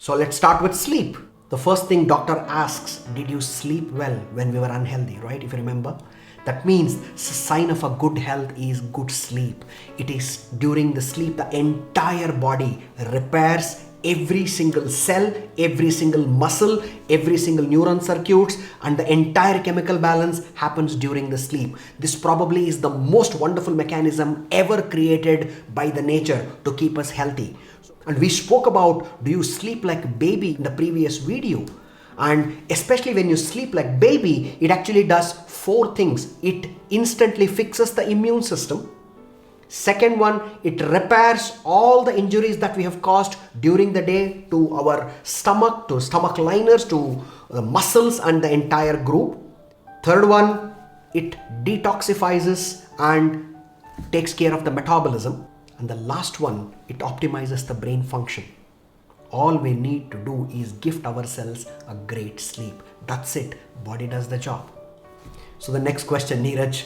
So let's start with sleep. The first thing doctor asks, did you sleep well when we were unhealthy, right? If you remember. That means a sign of a good health is good sleep. It is during the sleep the entire body repairs every single cell, every single muscle, every single neuron circuits, and the entire chemical balance happens during the sleep. This probably is the most wonderful mechanism ever created by the nature to keep us healthy. And we spoke about, do you sleep like a baby in the previous video? And especially when you sleep like baby, it actually does 4 things. It instantly fixes the immune system. Second one, it repairs all the injuries that we have caused during the day to our stomach, to stomach liners, to the muscles and the entire group. Third one, it detoxifies and takes care of the metabolism. And the last one, it optimizes the brain function. All we need to do is gift ourselves a great sleep. That's it. Body does the job. So the next question, Neeraj.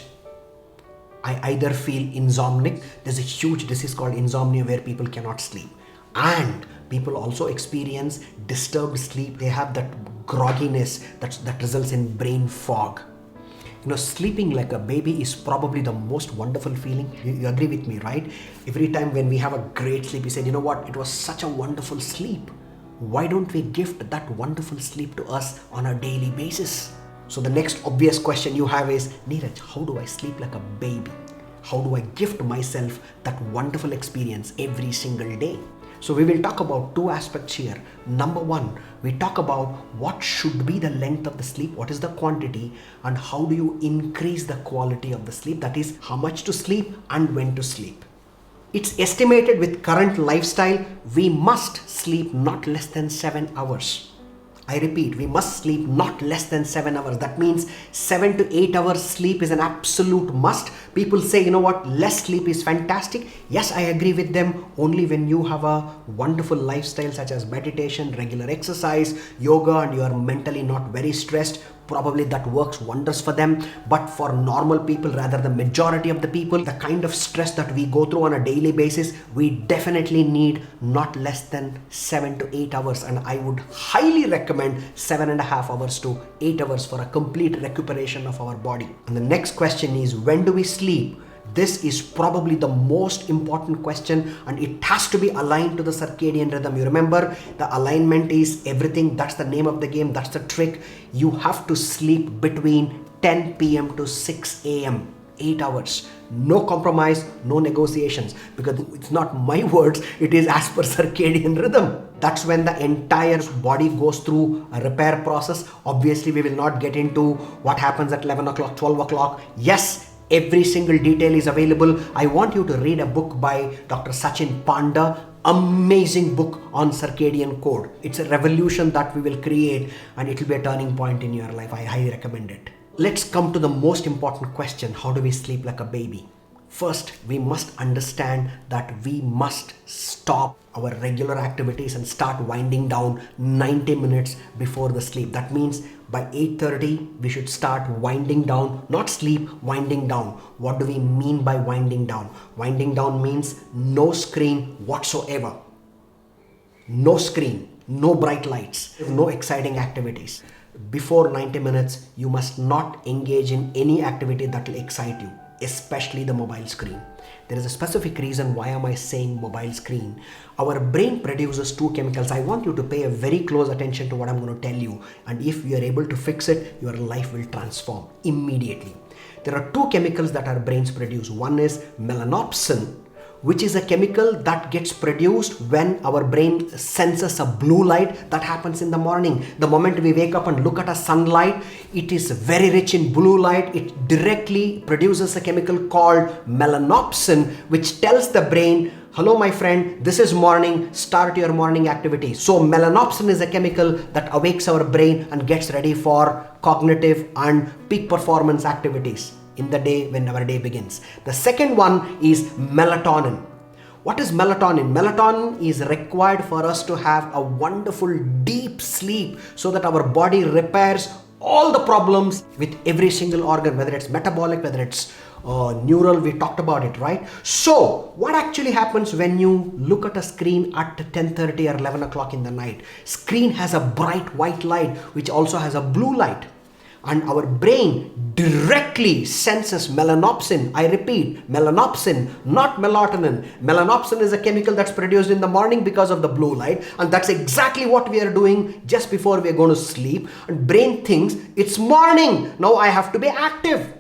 I either feel insomnic. There's a huge disease called insomnia where people cannot sleep. And people also experience disturbed sleep. They have that grogginess that results in brain fog. Sleeping like a baby is probably the most wonderful feeling. You agree with me, right? Every time when we have a great sleep, we say, you know what? It was such a wonderful sleep. Why don't we gift that wonderful sleep to us on a daily basis? So the next obvious question you have is, Neeraj, how do I sleep like a baby? How do I gift myself that wonderful experience every single day? So we will talk about 2 aspects here. Number 1, we talk about what should be the length of the sleep, what is the quantity, and how do you increase the quality of the sleep, that is how much to sleep and when to sleep. It's estimated with current lifestyle, we must sleep not less than 7 hours. I repeat, we must sleep not less than 7 hours. That means 7 to 8 hours sleep is an absolute must. People say, you know what, less sleep is fantastic. Yes, I agree with them only when you have a wonderful lifestyle such as meditation, regular exercise, yoga, and you are mentally not very stressed. Probably that works wonders for them. But for normal people, rather the majority of the people, the kind of stress that we go through on a daily basis, we definitely need not less than 7 to 8 hours. And I would highly recommend 7.5 hours to 8 hours for a complete recuperation of our body. And the next question is, when do we sleep? This is probably the most important question, and it has to be aligned to the circadian rhythm. You remember, the alignment is everything. That's the name of the game. That's the trick. You have to sleep between 10 p.m. to 6 a.m. 8 hours. No compromise, no negotiations, because it's not my words. It is as per circadian rhythm. That's when the entire body goes through a repair process. Obviously, we will not get into what happens at 11 o'clock, 12 o'clock. Yes, every single detail is available. I want you to read a book by Dr. Sachin Panda. Amazing book on circadian code. It's a revolution that we will create, and it will be a turning point in your life. I highly recommend it. Let's come to the most important question. How do we sleep like a baby? First, we must understand that we must stop our regular activities and start winding down 90 minutes before the sleep. That means by 8:30, we should start winding down, not sleep, winding down. What do we mean by winding down? Winding down means no screen whatsoever. No screen, no bright lights, no exciting activities. Before 90 minutes, you must not engage in any activity that will excite you, especially the mobile screen. There is a specific reason why am I saying mobile screen. Our brain produces 2 chemicals. I want you to pay a very close attention to what I'm going to tell you. And if you are able to fix it, your life will transform immediately. There are 2 chemicals that our brains produce. One is melanopsin, which is a chemical that gets produced when our brain senses a blue light that happens in the morning. The moment we wake up and look at a sunlight, it is very rich in blue light. It directly produces a chemical called melanopsin, which tells the brain, hello my friend, this is morning, start your morning activity. So melanopsin is a chemical that awakes our brain and gets ready for cognitive and peak performance activities in the day when our day begins. The second one is melatonin. What is melatonin? Melatonin is required for us to have a wonderful deep sleep so that our body repairs all the problems with every single organ, whether it's metabolic, whether it's neural, we talked about it, right? So what actually happens when you look at a screen at 10:30 or 11 o'clock in the night? Screen has a bright white light which also has a blue light, and our brain directly senses melanopsin. I repeat, melanopsin, not melatonin. Melanopsin is a chemical that's produced in the morning because of the blue light, and that's exactly what we are doing just before we are going to sleep. And brain thinks it's morning, now I have to be active.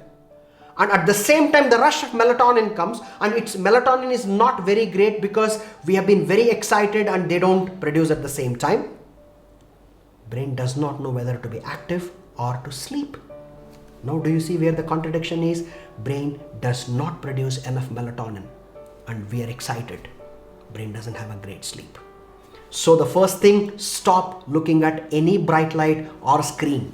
And at the same time, the rush of melatonin comes, and melatonin is not very great because we have been very excited and they don't produce at the same time. Brain does not know whether to be active or to sleep. Now do you see where the contradiction is? Brain does not produce enough melatonin and we are excited. Brain doesn't have a great sleep. So the first thing, stop looking at any bright light or screen.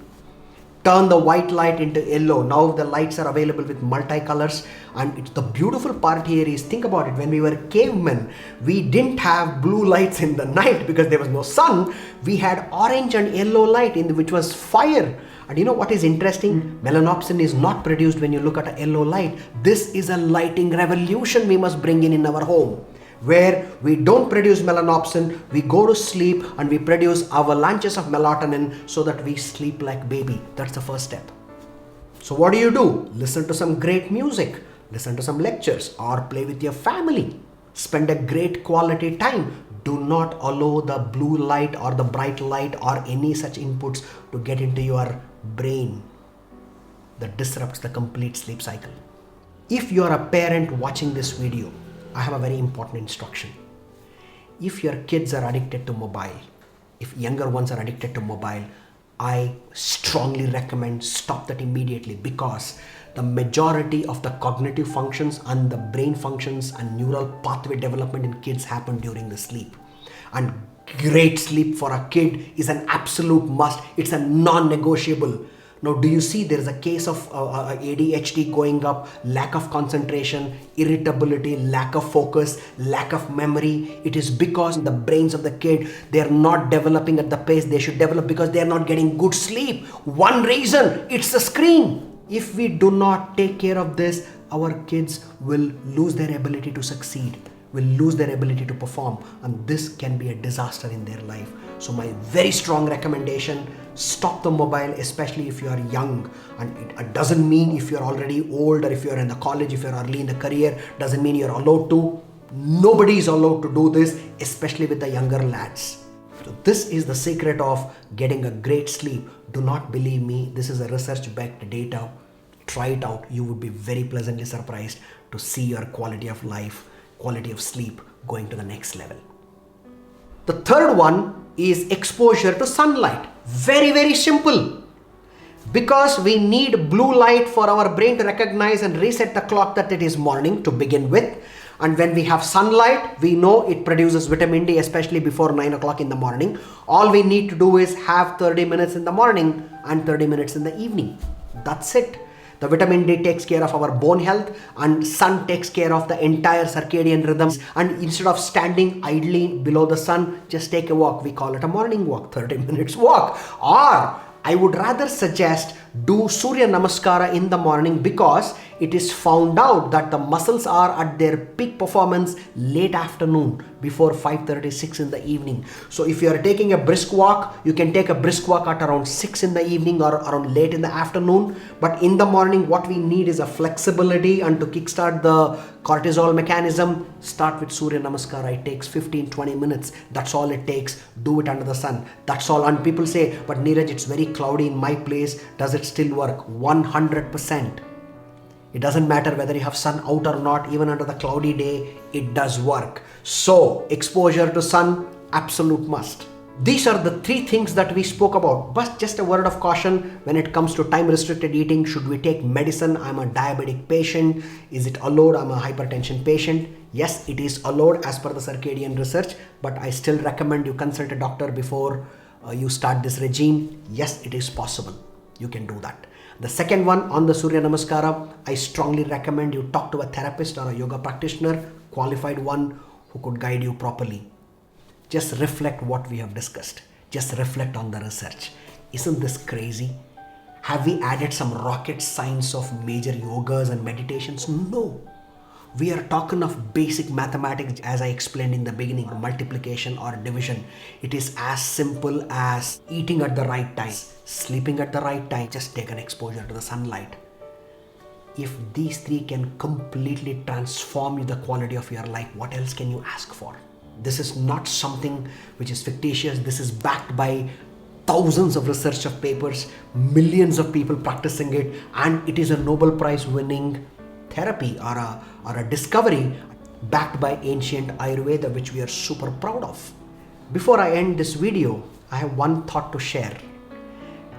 Turn the white light into yellow. Now the lights are available with multicolors, and it's the beautiful part here is, think about it, when we were cavemen, we didn't have blue lights in the night because there was no sun. We had orange and yellow light which was fire. And you know what is interesting? Melanopsin is not produced when you look at a yellow light. This is a lighting revolution we must bring in our home, where we don't produce melanopsin, we go to sleep and we produce avalanches of melatonin so that we sleep like baby. That's the first step. So what do? Listen to some great music, listen to some lectures, or play with your family. Spend a great quality time. Do not allow the blue light or the bright light or any such inputs to get into your brain. That disrupts the complete sleep cycle. If you are a parent watching this video, I have a very important instruction. If your kids are addicted to mobile, if younger ones are addicted to mobile, I strongly recommend stop that immediately, because the majority of the cognitive functions and the brain functions and neural pathway development in kids happen during the sleep. And great sleep for a kid is an absolute must. It's a non-negotiable. Now, do you see there is a case of ADHD going up, lack of concentration, irritability, lack of focus, lack of memory? It is because the brains of the kid, they are not developing at the pace they should develop because they are not getting good sleep. One reason, it's the screen. If we do not take care of this, our kids will lose their ability to succeed, will lose their ability to perform, and this can be a disaster in their life. So my very strong recommendation, stop the mobile, especially if you are young. And it doesn't mean if you're already old or if you're in the college, if you're early in the career, doesn't mean you're allowed to. Nobody is allowed to do this, especially with the younger lads. So this is the secret of getting a great sleep. Do not believe me. This is a research-backed data. Try it out. You would be very pleasantly surprised to see your quality of life, quality of sleep going to the next level. The third one is exposure to sunlight. Very, very simple. Because we need blue light for our brain to recognize and reset the clock that it is morning to begin with. And when we have sunlight, we know it produces vitamin D, especially before 9 o'clock in the morning. All we need to do is have 30 minutes in the morning and 30 minutes in the evening. That's it. The vitamin D takes care of our bone health, and sun takes care of the entire circadian rhythms. And instead of standing idly below the sun, just take a walk. We call it a morning walk, 30 minutes walk. Or I would rather suggest do Surya Namaskara in the morning, because it is found out that the muscles are at their peak performance late afternoon, before 5:36 in the evening. So if you are taking a brisk walk, you can take a brisk walk at around 6 in the evening or around late in the afternoon. But in the morning, what we need is a flexibility, and to kickstart the cortisol mechanism, start with Surya Namaskara. It takes 15-20 minutes. That's all it takes. Do it under the sun. That's all. And people say, but Neeraj, it's very cloudy in my place. Does it still work? 100%. It doesn't matter whether you have sun out or not. Even under the cloudy day, it does work. So exposure to sun, absolute must. These are the three things that we spoke about. But just a word of caution when it comes to time restricted eating. Should we take medicine? I'm a diabetic patient. Is it allowed? I'm a hypertension patient. Yes, it is allowed as per the circadian research, but I still recommend you consult a doctor before you start this regime. Yes, it is possible. You can do that. The second one, on the Surya Namaskara, I strongly recommend you talk to a therapist or a yoga practitioner, qualified one who could guide you properly. Just reflect what we have discussed. Just reflect on the research. Isn't this crazy? Have we added some rocket science of major yogas and meditations? No. We are talking of basic mathematics, as I explained in the beginning, multiplication or division. It is as simple as eating at the right time, sleeping at the right time, just take an exposure to the sunlight. If these three can completely transform you, the quality of your life, what else can you ask for? This is not something which is fictitious. This is backed by thousands of research of papers, millions of people practicing it, and it is a Nobel Prize winning therapy or a discovery backed by ancient Ayurveda, which we are super proud of. Before I end this video, I have one thought to share.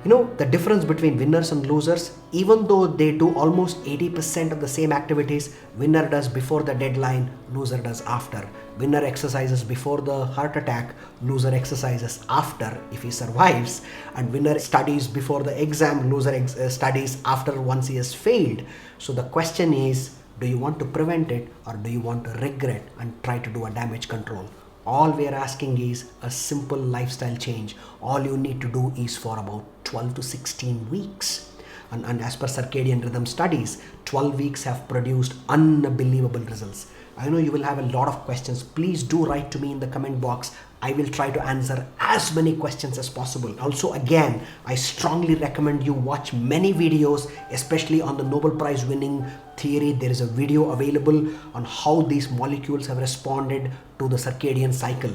You know, the difference between winners and losers, even though they do almost 80% of the same activities, winner does before the deadline, loser does after. Winner exercises before the heart attack, loser exercises after if he survives, and winner studies before the exam, loser studies after once he has failed. So the question is, do you want to prevent it or do you want to regret and try to do a damage control? All we are asking is a simple lifestyle change. All you need to do is for about 12 to 16 weeks. And as per Circadian Rhythm studies, 12 weeks have produced unbelievable results. I know you will have a lot of questions. Please do write to me in the comment box. I will try to answer as many questions as possible. Also, again, I strongly recommend you watch many videos, especially on the Nobel Prize winning theory. There is a video available on how these molecules have responded to the circadian cycle.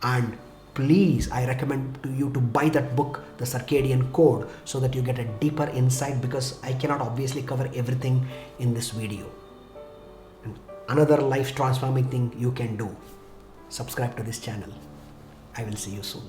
And please, I recommend to you to buy that book, The Circadian Code, so that you get a deeper insight, because I cannot obviously cover everything in this video. And another life transforming thing you can do, subscribe to this channel. I will see you soon.